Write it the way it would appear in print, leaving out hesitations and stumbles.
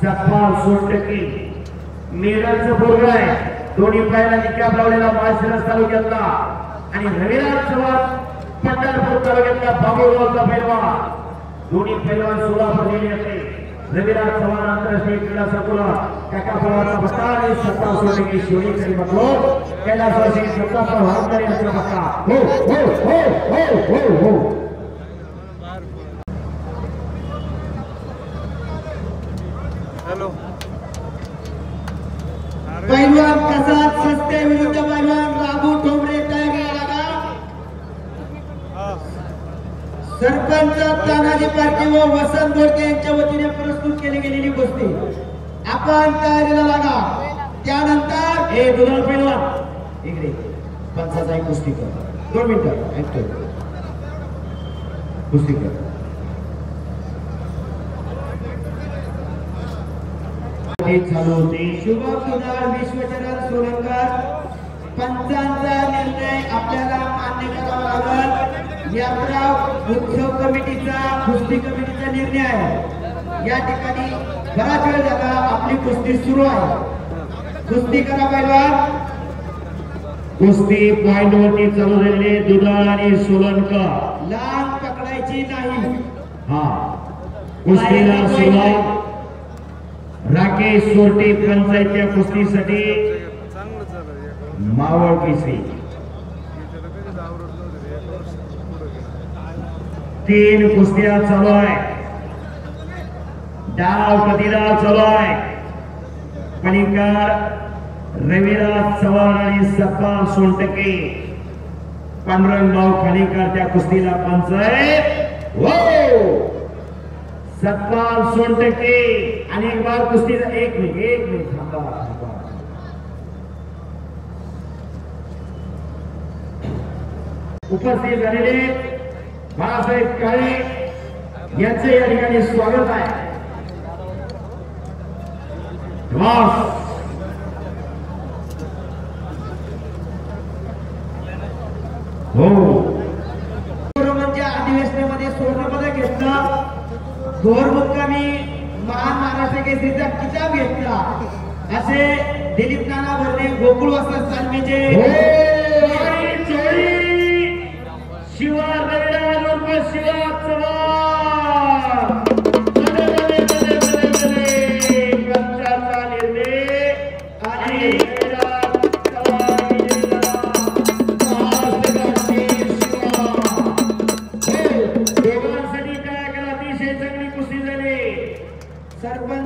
सतपाल सोनटक्के मेरचं बोर्ग आहे। दोन्ही पायऱ्यांनी कॅप लावलेला माळशिरस तालुक्यातला आणि रविराज चव्हाण पंढरपूर तालुक्यातला बाबूगावचा पैलवान। दोन्ही पैलवान सोलापूर जिल्ह्यातले रविराज चव्हाण आंतरराष्ट्रीय क्रीडा संकुल काका पवारचा बक्का आणि सतपाल सोनटक्के शिवनेरी बघलो कैलासवासी सत्तापाल वारकरी यांचा बक्का। हो हो हो हो हो हो पैलवान प्रसाद सस्ते विरुद्ध पैलवान राघू ठोंबरे तयारी लागा। सरपंच तानाजी पारखे व वसंत बोडके यांच्या वतीने प्रस्तुत केली गेलेली कुस्ती आपण तयारीला लागा। त्यानंतर हे दुधाळ पैलवान इकडे पंचाचा एक कुस्ती कर 2 मिनिटं ऐकतो कुस्ती कर। चालू होते शुभम दुधाळ विश्वचरण सोलंकर पंचांचा निर्णय आपल्याला मान्य करावा लागेल। यात्रा उत्सव कमिटीचा कुस्ती कमिटीचा निर्णय आहे। या ठिकाणी बराच वेळ झाला आपली कुस्ती सुरू आहे। कुस्ती करा पैलवान। कुस्ती पॉइंट वरती चालू झालेले दुधाळ आणि सोलंकर लांब पकडायची नाही। हा कुस्तीला सुरुवात राकेश सोरटे पंचायतच्या कुस्तीसाठी मावळ केसरी 3 कुस्त्या चालू आहे। डाव प्रतिडाव चालू आहे। पणीकर रविराज चव्हाण आणि सतपाल सोनटक्के पांडुरंग भाऊ खाणीकर त्या कुस्तीला पंच आहे। सतपाल सोनटक्के अनेक बार कुस्तीचा एक मिनिट थांबा। उपस्थित झालेले बाळासाहेब काळे यांचे या ठिकाणी स्वागत आहे। हो म्हणजे अधिवेशनामध्ये सुवर्णपदक घेतलं। भोर मुक्कामी महान महाराष्ट्र केसरीचा किताब घेतला असे दिलीप नाना भरणे गोकुळ वस्त्र तालमीचे शिवा रविराज उर्फ शिवा चव्हाण पंचाचा निर्णय आणि दोघांसाठी काय अतिशय चांगली कुस्ती झाली। सरपंच